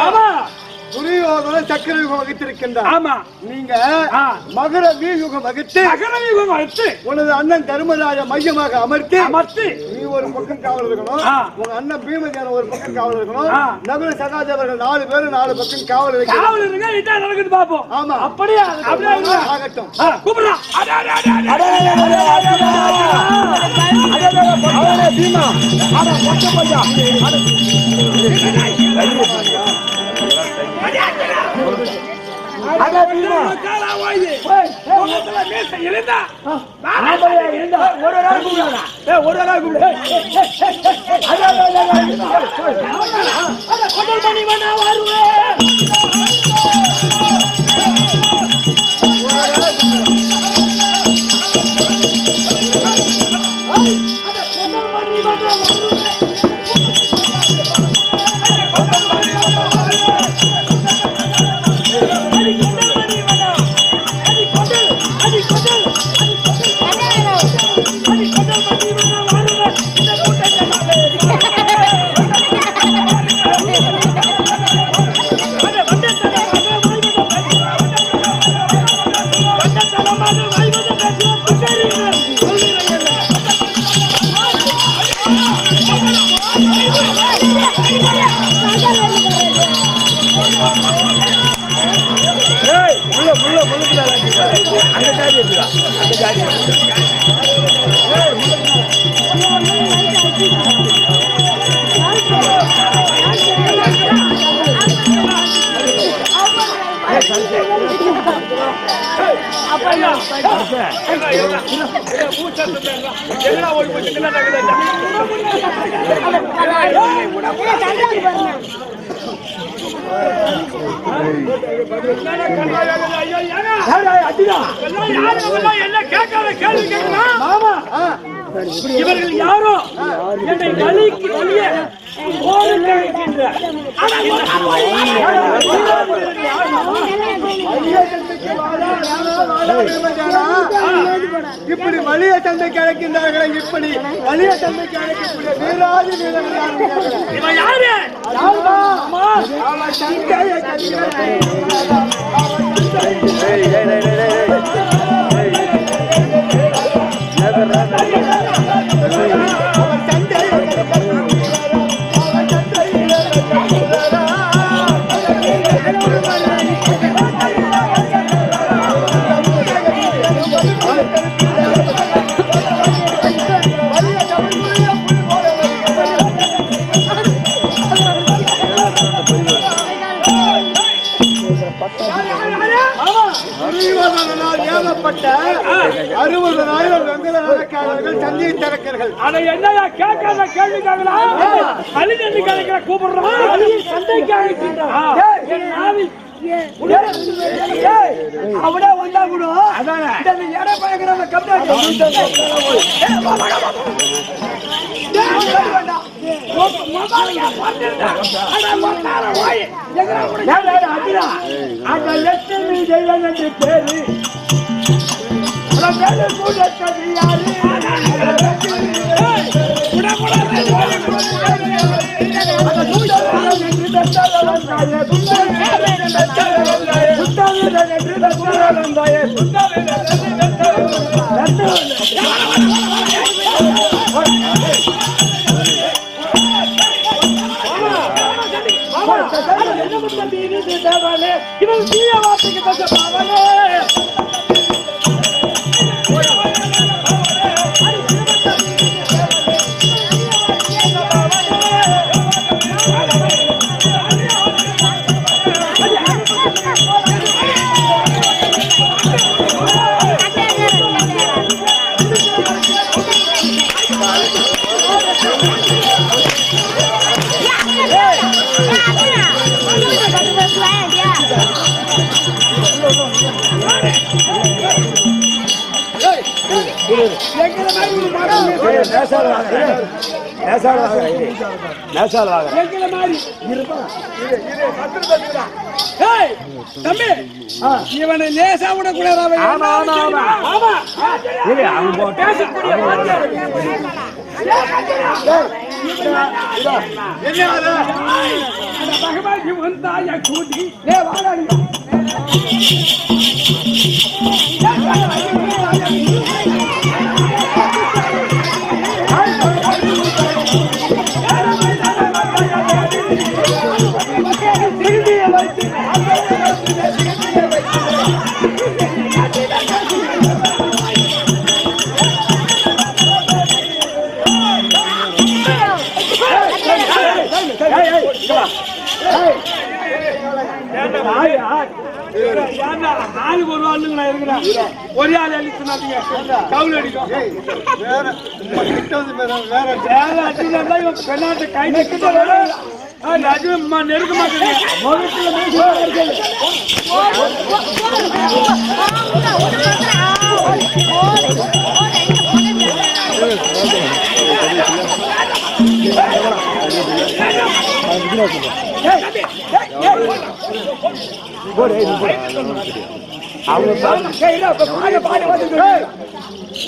ஆமா துரியோதன சக்கர யுகம் வகித்திருக்கின்றார். ஆமா நீங்க மகர வீயுகம் வகித்து உனது அண்ணன் தர்மராஜ மையமாக அமர்த்தி நீ ஒரு பக்கம் காவல் இருக்கணும், உங்க அண்ணன் பீமசேன ஒரு பக்கம் காவல் இருக்கணும், நகுல சகாதேவர்கள் 4 பேரும் 4 பக்கம் காவல் நடக்குது பாப்போம். ஆமா அப்படியே ஆகட்டும். கூப்பிடுறான் பீமா இவர்கள் யாரோ என்னை வலிக்கு வலிய இப்படி வலிய தந்தை கிடைக்கின்றார்களே, இப்படி வலிய தந்தை கிடைக்கக்கூடிய வீராதி ஏவப்பட்ட 60,000 வெங்கல நடக்காரர்கள் சந்தையை திறக்கிறார்கள். அதை என்னையா கேட்காத கேள்விக்காங்களா? அலிஜெண்டு கிடைக்கிற கூப்பிடுறோம், சந்தைக்கு அழைக்கின்றான். அவனே வந்தா கூட எடை பயங்கர இவன் தீய வார்த்தைக்கு தசபாவனே இவனை லேசா விட கூடாது. பகவான் தாயா கூட்டி வாடாடி ஆளுக்கு ஒரு ஆளுங்களா இருக்கிறேன் ஒரே ஆள் அழிச்சுனாதீங்க கவுல் அடிக்கும் பெண்ணாட்டு கை நெருக்க மாட்டேங்க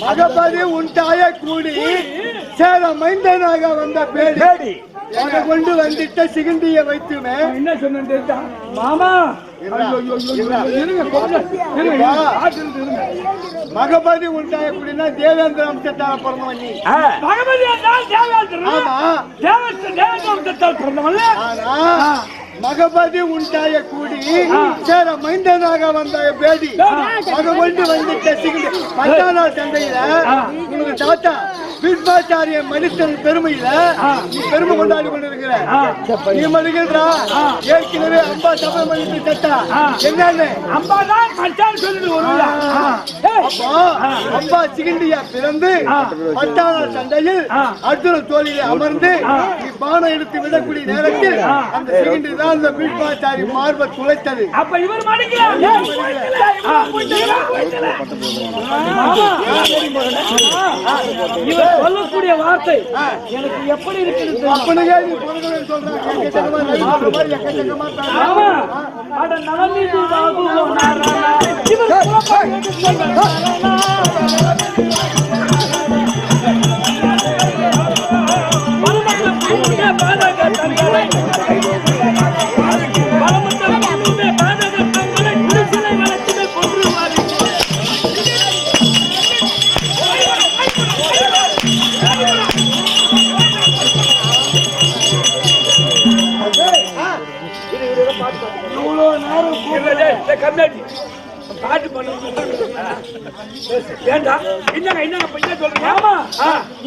மகபதி உண்டாய கூடி சேர மைந்தனாக வந்த பேடி கொண்டு வந்துட்ட சிகண்டிய வைத்துமே என்ன சொன்ன மாமா மகபதி உண்டாய கூடினா தேவேந்திர வம்சத்தால பிறந்தவன் நீ. மகபதி என்றால் தேவேந்திரன். ஆமா தேவேந்திர வம்சத்தால் பிறந்தவன். ஆனா மகபதி உண்டாய கூடி சேர மைந்தனாக வந்த பேடி மக கொண்டு வந்துட்ட சிகண்டி 10ஆம் நாள் சண்டையில உனக்கு தாத்தா பீஷ்மாச்சாரிய மனிதன் பெருமையில நீ பெருமை கொண்டாடி கொண்டிருக்கிற நீ மறுகிறா ஏற்கனவே அம்பா சபை மனித தட்டா என்னன்னு அம்பா தான் கட்டான்னு சொல்லிட்டு வருவா. அப்போ அம்பா சிகண்டியா பிறந்து 10ஆம் நாள் சண்டையில் அர்ஜுன தோழியில அமர்ந்து நீ பானம் எடுத்து விடக்கூடிய நேரத்தில் அந்த சிகண்டி தான் அந்த பீஷ்மாச்சாரி மார்பை துளைத்தது. அப்ப இவர் மடிக்கிறார். இவர் சொல்லக்கூடிய வார்த்தை எனக்கு எப்படி இருக்கிறது அப்படியே நீ பொருள்கள் சொல்றாங்க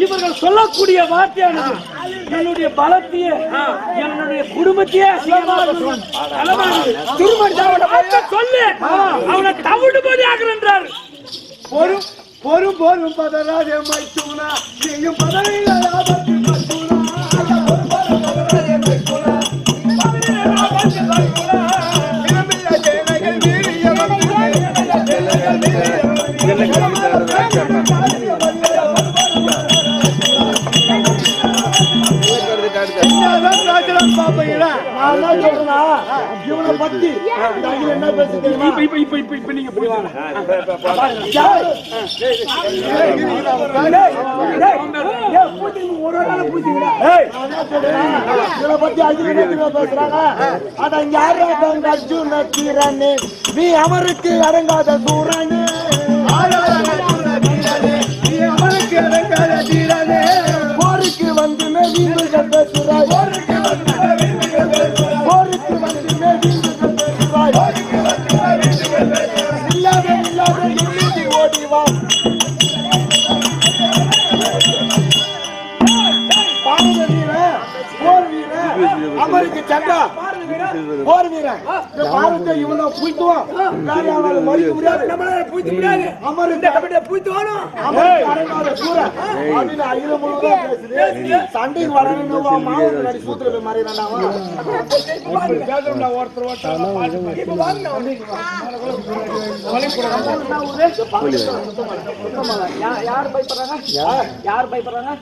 இவர்கள் சொல்லக்கூடிய வார்த்தையானது என்னுடைய பலத்தையே என்னுடைய குடும்பத்தையே சொல்லு அவனை தவிடுபடி ஆகிறார். பொறும் பொறும் பதராஜே மைத்துனா நீயும் பதவியில இவனை பத்தி என்ன பேச இப்ப நீங்க புரியுவாங்க. ஒரு நாள் பூச்சிங்களா இவனை பத்தி பேசுறாங்க. அட யாரு அர்ஜுன தீரனே நீ அவருக்கு அடங்காத சூரனே நீ அவருக்கு அடங்காத தீரனே போருக்கு வந்து வீடுகள் பேசுறாய் போருக்கு வந்து பேசுறாய் இல்லாத எண்ணி ஓடிவா பாரத வீரன் போர் வீரன் அமெரிக்க சண்டா போர் வீரன் பாரத இவனை புய்த்துவான் மறிக்க முடியாது நம்மளால புய்த்து முடியாது அமெரிக்க புய்த்துவானோ அமெரிக்க அடங்காத சூரன் அப்படின்னு அகில முழுக்க பேசுது. சண்டைக்கு வரணும் மாவட்ட நடி சூத்திர மாறிடாண்டா யார் பயப்படுறாங்க யார் பயப்படுறாங்க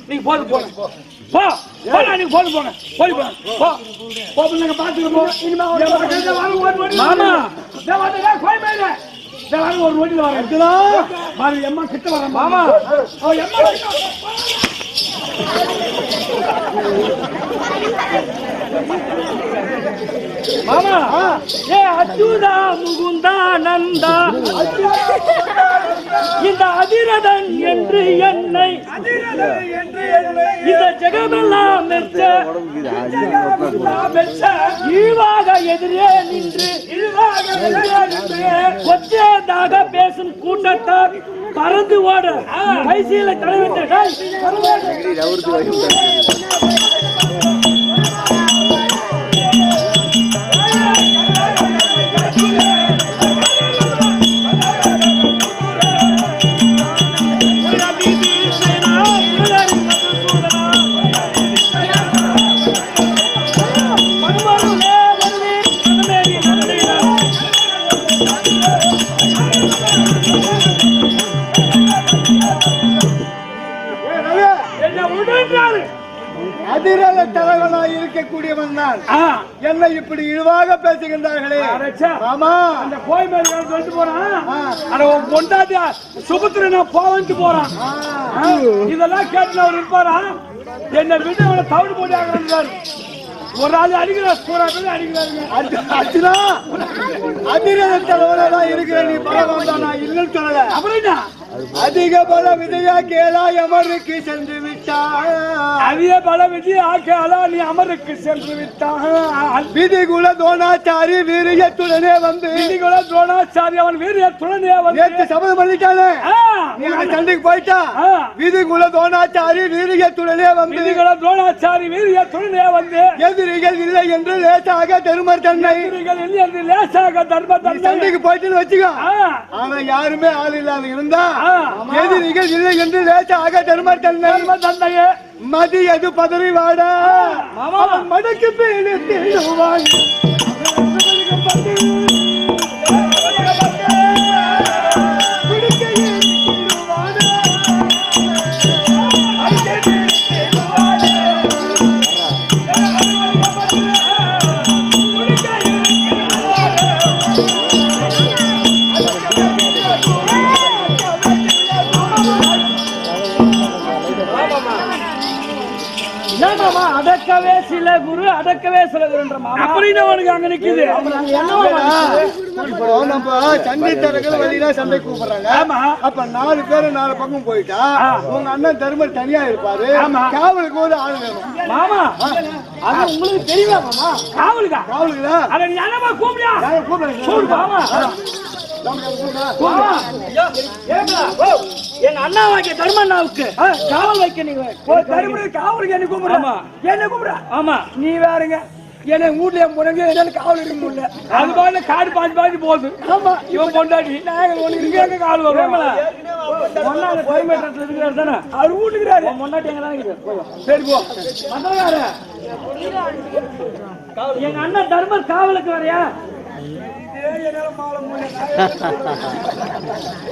நீ போது போ நீ போன் போங்க போய் போங்க போ போ நீங்க பாத்துக்கோ மாமா கோய் மேல ஒரு ரோட்டில் வரேன் எம்மா கிட்ட வரேன் மாமா மாமா ஏ அச்சுதா முகுந்தா நந்தா இந்த அதிரதன் என்று என்னை இந்த ஜெகமெல்லாம் இழிவாக எதிரே நின்று கொச்சேதாக பேசும் கூட்டத்தார் பறந்து ஓட கைசியில தலைவிட்ட அதிரல தலைவனாய் இருக்கக்கூடியவன் தான் என்னை இப்படி இழிவாக பேசுகின்றார்களே. ஆமா அந்த கோயில் மேல சொல்லிட்டு போறான் பொண்டாட்டியா சுபத்திரனா போவன்ட்டு போறான். இதெல்லாம் கேட்டு அவர் இருப்பாரா என்ன விட்டு அவனை தவிடு போட்டு ஆகிறாரு. ஒரு ஆள் அடிக்கிறார் பூரா பேர் அடிக்கிறாருங்க. அர்ஜுனா அதிரல தலைவனாய் இருக்கிற நீ பரவாயில்ல நான் இல்லைன்னு சொல்லல. அப்படின்னா அதிக பல விஜயா கேளா அமருக்கு சென்று விட்டான். அதிக பல விஜயா கேளா நீ அமருக்கு சென்று விட்டான். விதிகுல தோணாச்சாரி வீரியத்துடனே வந்து விதிகுல தோணாச்சாரி அவன் வீரியத்துடனே வந்து நேற்று சபதம் பண்ணிட்டானே நீ சண்டைக்கு போயிட்டா. விதிகுல தோணாச்சாரி வீரியத்துடனே வந்து விதிகுல தோணாச்சாரி வீரியத்துடனே வந்து எதிரிகள் இல்லை என்று லேசாக தர்மர் தன்னை எதிரிகள் இல்லை என்று லேசாக தர்மர் தன்னை சண்டைக்கு போயிட்டு வச்சுக்கோ. ஆனா யாருமே ஆள் இல்லாத இருந்தா எதிரிகள் இல்லை என்று லேசாக தர்மர் தன்னையே மதியது பதறி வாடா அவன் மடக்கு பேரு தேடுவான். அடக்கவே சில குரு அடக்கவே சில குருன்ற அப்படின்னு அவனுக்கு அங்க நிக்குது. இப்போ நம்ம சண்டை தரங்கள் வழியில சண்டை கூப்பிடுறாங்க. அப்ப 4 பேரு 4 பக்கம் போயிட்டா உங்க அண்ணன் தர்மர் தனியா இருப்பாரு. காவலுக்கு ஒரு ஆள் வேணும். மாமா அது உங்களுக்கு தெரியுமா மாமா? காவலுக்கா? காவலுக்குதா? அத நீ என்னமா கூப்பிடுயா? கூப்பிடு மாமா. எங்க அண்ணா வாக்கிய தர்மண்ணாவுக்கு காவல் வைக்க நீங்க காவலுக்கு என்ன கூப்பிடுறா? என்ன கூப்பிடுற? ஆமா நீ வேறங்க என்ன வீட்ல முடங்க காவல் இருக்க முடியல. அது பாட்டு காடு பாஞ்சு போகுது. ஆமா இவன் பொண்டாடி நாங்க காவல் வரும். இருக்கிறாரு தானே அவர் வீட்டுக்கிறாரு. பொண்டாட்டி எங்க தானே சரி போ. எங்க அண்ணன் தர்மர் காவலுக்கு வரையா?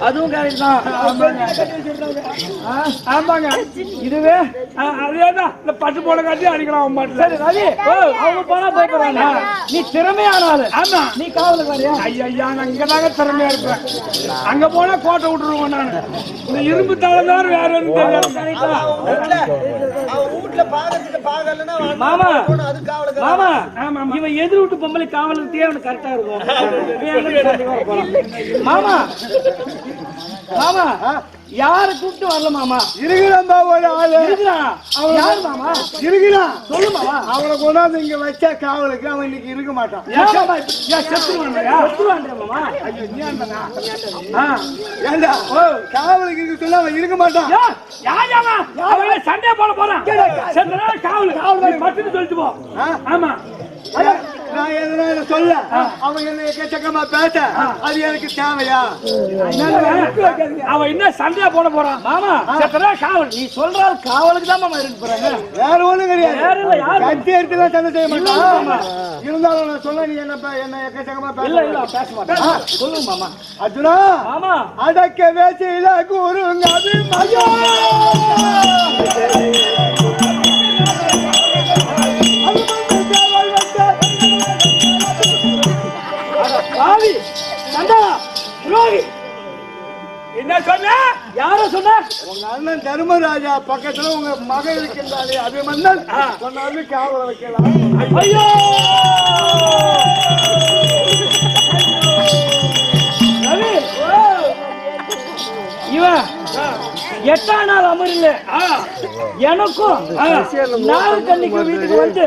அதுவும் கரெக்ட் தான். ஆமாங்க இதுவே அதேதான் இந்த பட்டு போன காட்டி அடிக்கலாம். சரி ரவி அவங்க போனா போய்க்கிறாங்க. நீ திறமையானாலும் ஆமா நீ காவலுக்கு வரையா? ஐயா நான் இங்கதாங்க திறமையா இருப்பேன். அங்க போனா கோட்டை விட்டுருவோம். நான் இந்த இரும்பு தளம் வேற மாமா மாமா இவன் எதிர் விட்டு பொம்பளை காவலுக்கு அவனுக்கு கரெக்டா இருக்கும். மாமா மாமா யார கூப்பிட்டு வரல மாமா? இருக்கிறான்பா ஒரு ஆளு இருக்கிறான். யாரு மாமா? இருக்கிறான் சொல்லு மாமா. அவனை கொண்டாந்து இங்க வச்சா காவலுக்கு அவன் இன்னைக்கு இருக்க மாட்டான். காவலுக்கு இருக்க சொன்னா அவன் இருக்க மாட்டான். சண்டே போட போறான். காவலுக்கு சொல்லிட்டு போ. ஆமா நான் எதனால சொல்ல அவன் என்ன எக்கச்சக்கமா பேச அது எனக்கு தேவையா? அவன் என்ன சண்டையா போட போறான் மாமா? காவல் நீ சொல்ற காவலுக்கு தான் மாமா இருக்கு போறாங்க. வேற ஒண்ணும் கிடையாது. கட்டி எடுத்துலாம் சண்டை செய்ய மாட்டான். இருந்தாலும் நான் சொல்ல நீ என்ன எக்கச்சக்கமா பேச பேச மாட்டேன். சொல்லுங்க மாமா. அர்ஜுனா மாமா அடக்க வேசையில கூறுங்க அது மயோ என்ன சொன்ன? யார சொன்ன? உங்க அண்ணன் தர்மராஜா பக்கத்துல உங்க மகன் இருக்கின்றாலே அபிமன்னன் சொன்னாலும் காவல வைக்கலாம். ஐயோ ரவி, இவன் 8ஆம் நாள் அமரில்ல எனக்கும் நாலு கண்ணிக்கு வீட்டுக்கு வந்து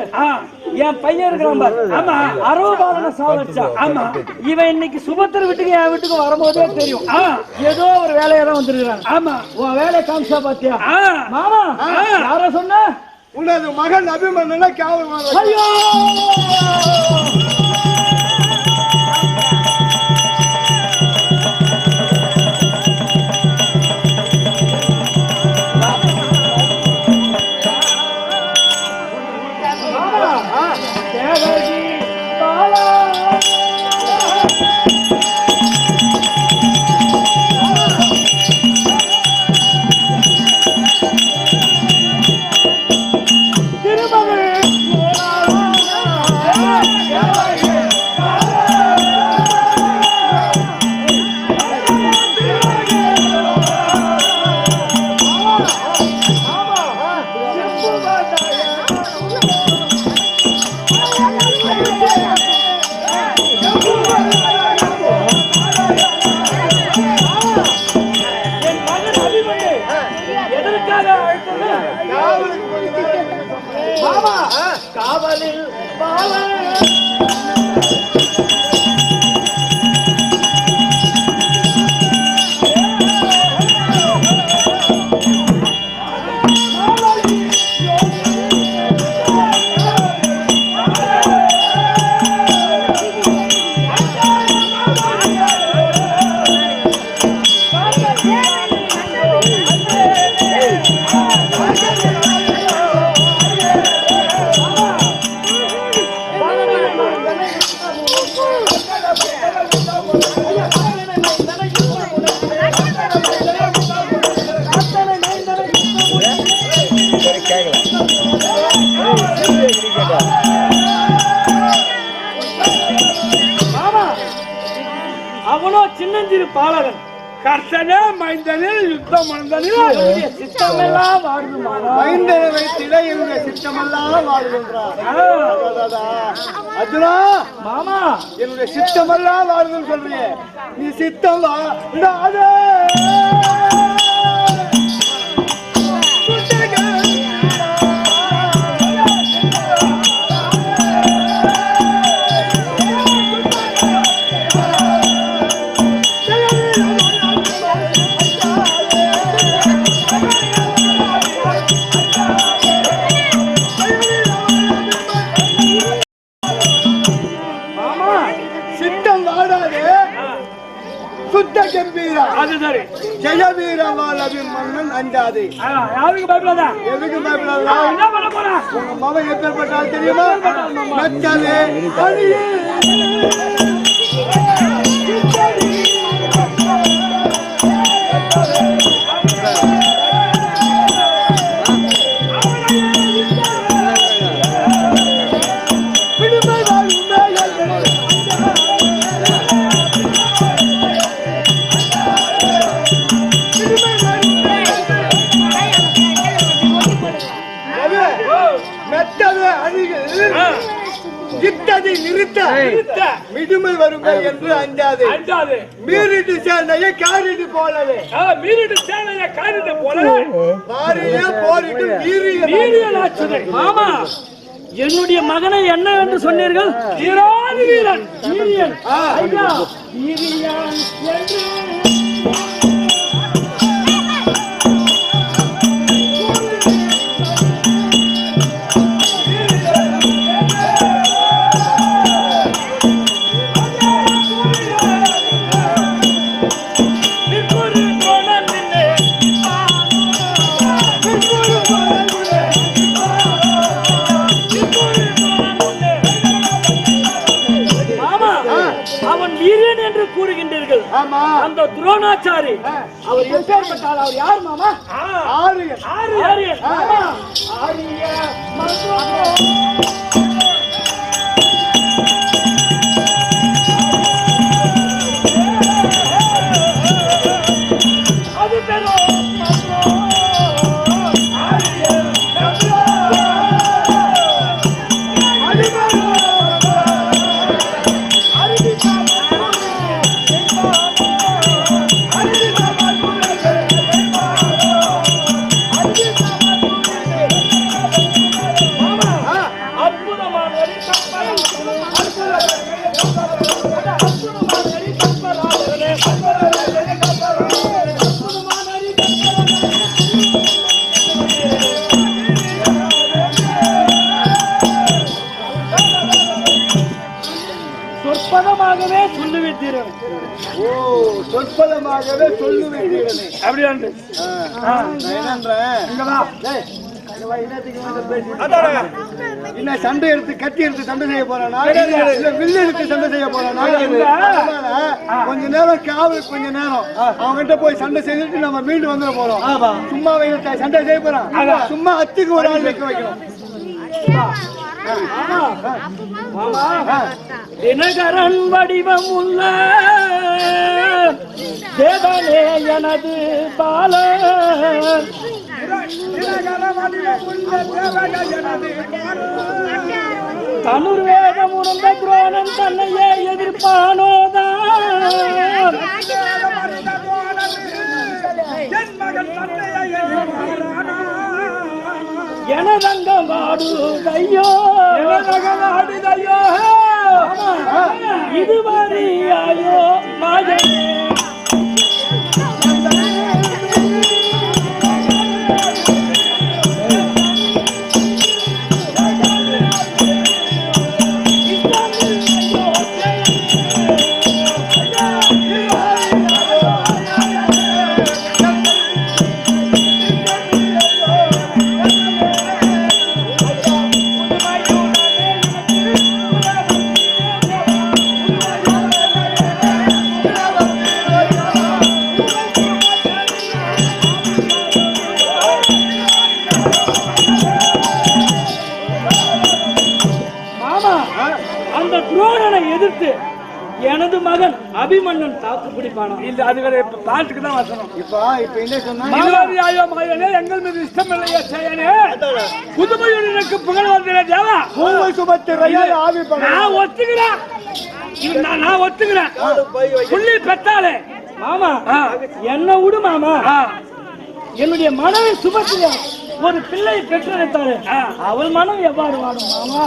என் பையன் இருக்கிறான் பாரு. ஆமா, அரவபாலன சாவச்சா. ஆமா, இவன் இன்னைக்கு சுபத்திர வீட்டுக்கு என் வீட்டுக்கு வரும்போதே தெரியும் ஏதோ ஒரு வேலையெல்லாம் வந்துருக்காங்க. ஆமா, உன் வேலையை காமிச்சா பாத்தியா மாமா? யார சொன்ன? உனது மகன் அபிமன்னனை காவல். ஐயோ காவலில் அவனோ சின்னஞ்சிறு பாலகன் கர்த்தனே மைந்தனில் யுத்தம் மனிதனில் சித்தமெல்லாம் வாழுமா மைந்தனை வைத்திட இவங்க சித்தமெல்லாம் வாழ்கின்றார். அர்ஜுனா மாமா, என்னுடைய சித்தமெல்லாம் வாழ்துன்னு சொல்றீங்க, நீ சித்தம் வாழாதே. சுத்த கம்பீரா அது சரி. ஜெயவீரவால் அபிமன்னன் அஞ்சாதே. யாருக்கு பயப்படாத? எதுக்கு பயப்படாத? என்ன பண்ண போற? உங்க மகன் எப்பேற்பட்டால் தெரியுமா? நச்சாலே அழியே. இட்டதை நிறுத்த மிடுமை வருமே என்று அஞ்சாதே. மீறிட்டு சேனையை காரிட்டு போலவே. மீறிட்டு சேனையை காரிட்டு போலவே. மாறியே போரிட்டு வீரியனாச்சுதே. மாமா, என்னுடைய மகனை என்ன என்று சொன்னீர்கள்? வீராதி வீரன், வீரியன். ஐயா, வீரியன் என்று கூறுகின்றீர்கள். அந்த துரோணாச்சாரி அவர் எப்பேற்பட்டால் அவர் யார் மாமா? ஆரியன். ஆரியன். ஆரிய சொற்பதமாகவே சொல்லுவித்தீரன். ஓ, சொற்பதமாகவே சொல்லுவீர்களே. அப்படியா? என்ன சண்டை எடுத்து கத்தி எடுத்து சண்டை செய்ய போறானா, இல்ல வில்லு எடுத்து சண்டை செய்ய போறானா? கொஞ்ச நேரம் காவல், கொஞ்ச நேரம் அவன்கிட்ட போய் சண்டை செய்துட்டு நம்ம மீண்டும் வந்துட போறோம். சும்மா சண்டை செய்ய போறான், சும்மா அத்துக்கு ஒரு ஆள் வைக்க வைக்கணும். தினகரன் வடிவம் உள்ள தேவனே எனது பாலன், தனுர்வேதம் உணர்ந்த துரோணன் தன்னையே எதிர்ப்பானோதான், எனதங்கம் ஆடுதையோ, எனதங்கம் ஆடுதையோ, இதுவரையாயோ மகனே. அந்த துரோணனை எதிர்த்து எனது மகன் அபிமன்னன் தாக்கு பிடிப்பானா? இல்ல, அது வேற பாட்டுக்கு தான் வசனம். இப்ப என்ன சொன்னா, மகனே எங்கள் மீது இஷ்டம் இல்லையா செய்யனே, புதுமையுடன் எனக்கு புகழ் வந்தே தேவா, நான் ஒத்துக்கிறேன், நான் ஒத்துக்கிறேன். புள்ளி பெற்றாலே மாமா என்ன விடு மாமா, என்னுடைய மனைவி சுபத்தியா ஒரு பிள்ளை பெற்றெடுத்தாரு, அவள் மனம் எவ்வாறு வாடும் மாமா?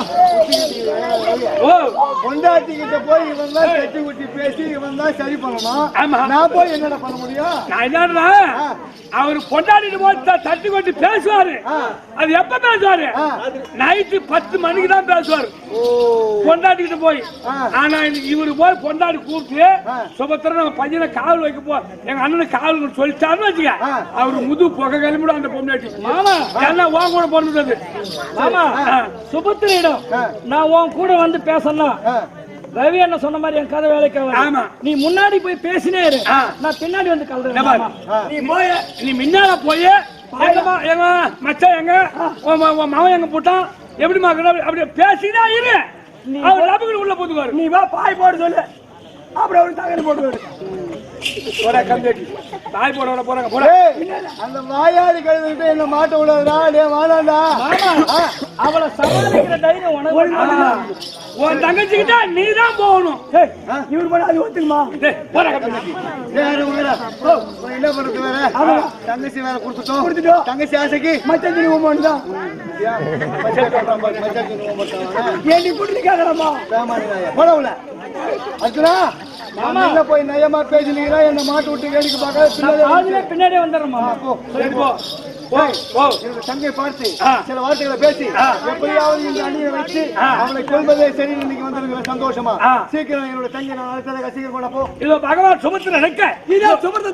பொண்டாட்டி கிட்ட போய் இவன் தான் கட்டி குட்டி பேசி இவன் தான் சரி பண்ணணும். நான் போய் என்னடா பண்ண முடியும்? நான் என்னடா, அவரு பொண்டாட்டிட்டு போய் தட்டி கொட்டி பேசுவாரு. அது எப்ப பேசுவாரு? நைட்டு 10 மணிக்கு தான் பேசுவாரு பொண்டாட்டிக்கிட்ட போய். ஆனா இவரு போய் பொண்டாட்டி கூப்பிட்டு சுபத்திர நம்ம பையனை காவல் வைக்க போ, எங்க அண்ணனுக்கு காவல் சொல்லிட்டாருன்னு வச்சுக்க, அவரு முது புகை கிளம்பிடும் அந்த பொண்டாட்டி. மாமா எல்லாம் உன் கூட பிறந்தது. மாமா சுபத்திரியிடம் நான் உன் கூட வந்து பேசணும், ரவி என்ன சொன்ன மாதிரி என் கதை வேலைக்கு ஆமா, நீ முன்னாடி போய் பேசினே இரு, நான் பின்னாடி வந்து கலந்துறேன். நீ போய் நீ முன்னால போய் எங்க மச்சான் எங்க மகன் எங்க போட்டான் எப்படிமா அப்படி பேசினா இரு, அவர் லாபுக்கு உள்ள போட்டுவாரு. நீ வா பாய் போட சொல்லு, அப்புறம் அவரு தகவல் போட்டுவாரு. தாய் போட விட போறாங்க போற. அந்த வாயாடி கழுவிட்டு என்ன மாட்ட விடாதா, டே வாடாடா. அவளை சமாளிக்கிற தைரியம் உனக்கு. உன் தங்கச்சி கிட்ட நீ தான் போகணும். இவரு போட அது ஒத்துக்குமா? என்ன பண்றது வேற, தங்கச்சி வேற கொடுத்துட்டோம். தங்கச்சி ஆசைக்கு மச்சத்தி தான் ஏன் கூட்டி கேட்கலாமா? போட உள்ள அர்ஜுனா, போய் நயமா பேசினீங்கன்னா என்ன மாட்டு விட்டு வேடிக்கை பார்க்க பின்னாடியே வந்துடுறோமா? தங்கை பார்த்து சில வார்த்தைகளை பேசி எப்படியாவது இந்த அணியை வச்சு அவளை கொள்வதே சரி. இன்னைக்கு வந்திருக்கிற சந்தோஷமா சீக்கிரம் என்னோட தங்கை நான் அழைத்ததை சீக்கிரம் கொண்டப்போ. இதோ பகவான் சுமத்திர நினைக்க, இதோ சுமத்திர